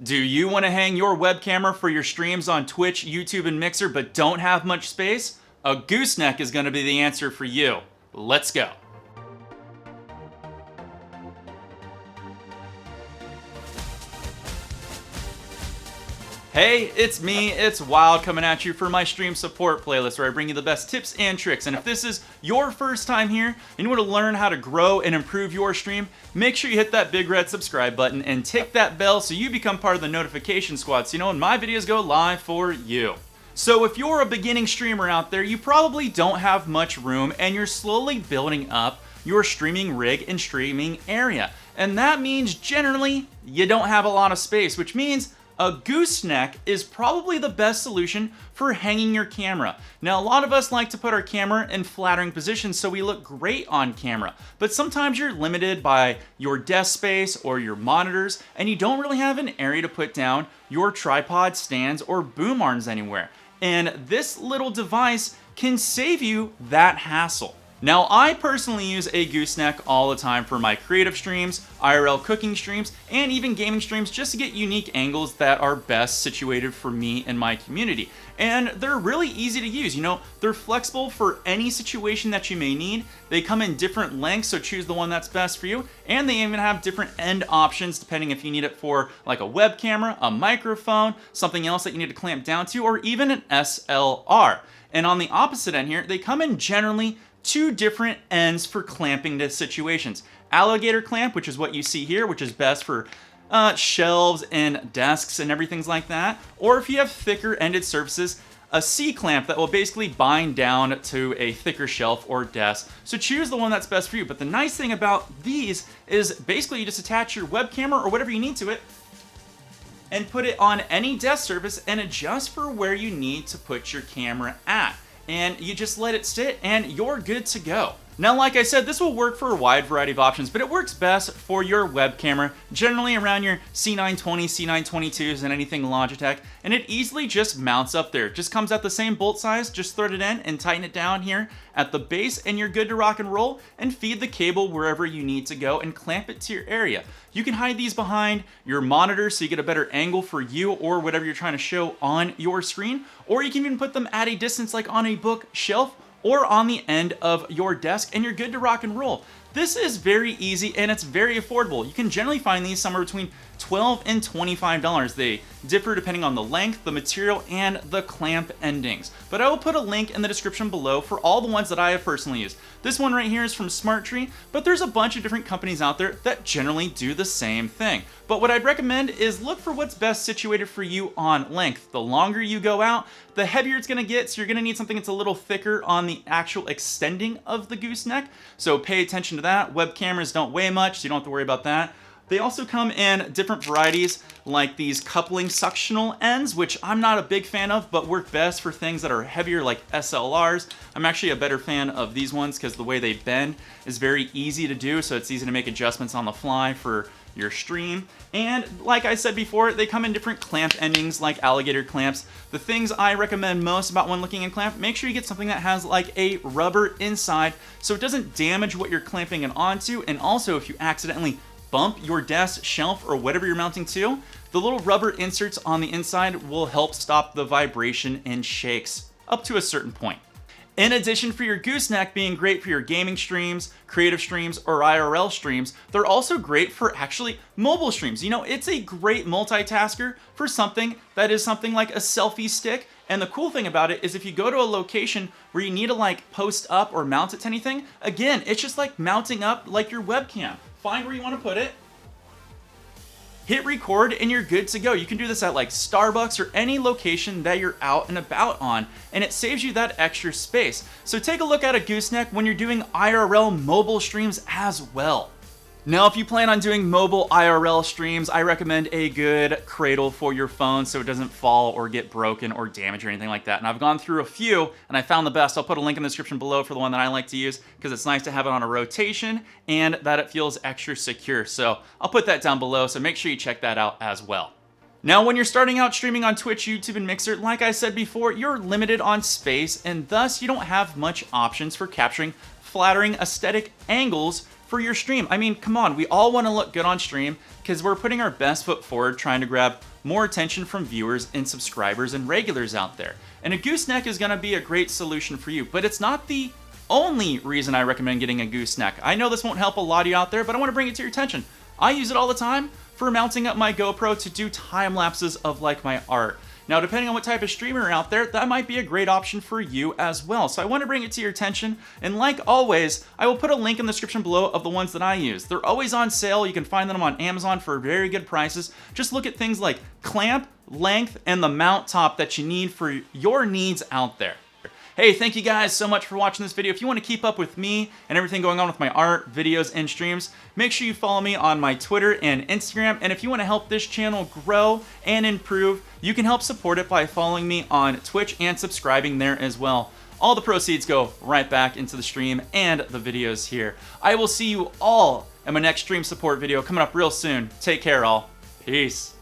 Do you want to hang your web camera for your streams on Twitch, YouTube, and Mixer but don't have much space? A gooseneck is going to be the answer for you. Let's go. Hey, it's me, it's Wild, coming at you for my stream support playlist where I bring you the best tips and tricks. And if this is your first time here and you want to learn how to grow and improve your stream, make sure you hit that big red subscribe button and tick that bell so you become part of the notification squad so you know when my videos go live for you. So if you're a beginning streamer out there, you probably don't have much room and you're slowly building up your streaming rig and streaming area. And that means generally you don't have a lot of space, which means a gooseneck is probably the best solution for hanging your camera. Now, a lot of us like to put our camera in flattering positions so we look great on camera, but sometimes you're limited by your desk space or your monitors, and you don't really have an area to put down your tripod, stands, or boom arms anywhere. And this little device can save you that hassle. Now, I personally use a gooseneck all the time for my creative streams, IRL cooking streams, and even gaming streams just to get unique angles that are best situated for me and my community. And they're really easy to use. You know, they're flexible for any situation that you may need. They come in different lengths, so choose the one that's best for you. And they even have different end options depending if you need it for like a web camera, a microphone, something else that you need to clamp down to, or even an SLR. And on the opposite end here, they come in generally two different ends for clamping to situations. Alligator clamp, which is what you see here, which is best for shelves and desks and everything like that. Or if you have thicker ended surfaces, a C-clamp that will basically bind down to a thicker shelf or desk. So choose the one that's best for you. But the nice thing about these is basically you just attach your web camera or whatever you need to it and put it on any desk surface and adjust for where you need to put your camera at. And you just let it sit and you're good to go. Now, like I said, this will work for a wide variety of options, but it works best for your web camera, generally around your C920, C922s, and anything Logitech, and it easily just mounts up there. It just comes at the same bolt size, just thread it in and tighten it down here at the base, and you're good to rock and roll, and feed the cable wherever you need to go and clamp it to your area. You can hide these behind your monitor so you get a better angle for you or whatever you're trying to show on your screen, or you can even put them at a distance like on a bookshelf or on the end of your desk, and you're good to rock and roll. This is very easy and it's very affordable. You can generally find these somewhere between $12 and $25. They differ depending on the length, the material, and the clamp endings. But I will put a link in the description below for all the ones that I have personally used. This one right here is from Smatree, but there's a bunch of different companies out there that generally do the same thing. But what I'd recommend is look for what's best situated for you on length. The longer you go out, the heavier it's gonna get, so you're gonna need something that's a little thicker on the actual extending of the gooseneck. So pay attention to that. Web cameras don't weigh much, so you don't have to worry about that. They also come in different varieties like these coupling suctional ends, which I'm not a big fan of, but work best for things that are heavier like SLRs. I'm actually a better fan of these ones because the way they bend is very easy to do, so it's easy to make adjustments on the fly for your stream. And like I said before, they come in different clamp endings like alligator clamps. The things I recommend most about when looking at clamp, make sure you get something that has like a rubber inside so it doesn't damage what you're clamping it onto, and also if you accidentally bump your desk, shelf, or whatever you're mounting to, the little rubber inserts on the inside will help stop the vibration and shakes up to a certain point. In addition, for your gooseneck being great for your gaming streams, creative streams, or IRL streams, they're also great for actually mobile streams. You know, it's a great multitasker for something that is something like a selfie stick. And the cool thing about it is if you go to a location where you need to like post up or mount it to anything, again, it's just like mounting up like your webcam. Find where you want to put it, hit record, and you're good to go. You can do this at like Starbucks or any location that you're out and about on, and it saves you that extra space. So take a look at a gooseneck when you're doing IRL mobile streams as well. Now, if you plan on doing mobile IRL streams, I recommend a good cradle for your phone so it doesn't fall or get broken or damaged or anything like that. And I've gone through a few and I found the best. I'll put a link in the description below for the one that I like to use because it's nice to have it on a rotation and that it feels extra secure. So I'll put that down below, so make sure you check that out as well. Now, when you're starting out streaming on Twitch, YouTube, and Mixer, like I said before, you're limited on space and thus you don't have much options for capturing flattering aesthetic angles for your stream. I mean, come on, we all want to look good on stream because we're putting our best foot forward trying to grab more attention from viewers and subscribers and regulars out there. And a gooseneck is going to be a great solution for you, but it's not the only reason I recommend getting a gooseneck. I know this won't help a lot of you out there, but I want to bring it to your attention. I use it all the time for mounting up my GoPro to do time lapses of like my art. Now, depending on what type of streamer out there, that might be a great option for you as well. So I want to bring it to your attention. And like always, I will put a link in the description below of the ones that I use. They're always on sale. You can find them on Amazon for very good prices. Just look at things like clamp, length, and the mount top that you need for your needs out there. Hey, thank you guys so much for watching this video. If you want to keep up with me and everything going on with my art, videos, and streams, make sure you follow me on my Twitter and Instagram. And if you want to help this channel grow and improve, you can help support it by following me on Twitch and subscribing there as well. All the proceeds go right back into the stream and the videos here. I will see you all in my next stream support video coming up real soon. Take care, all. Peace.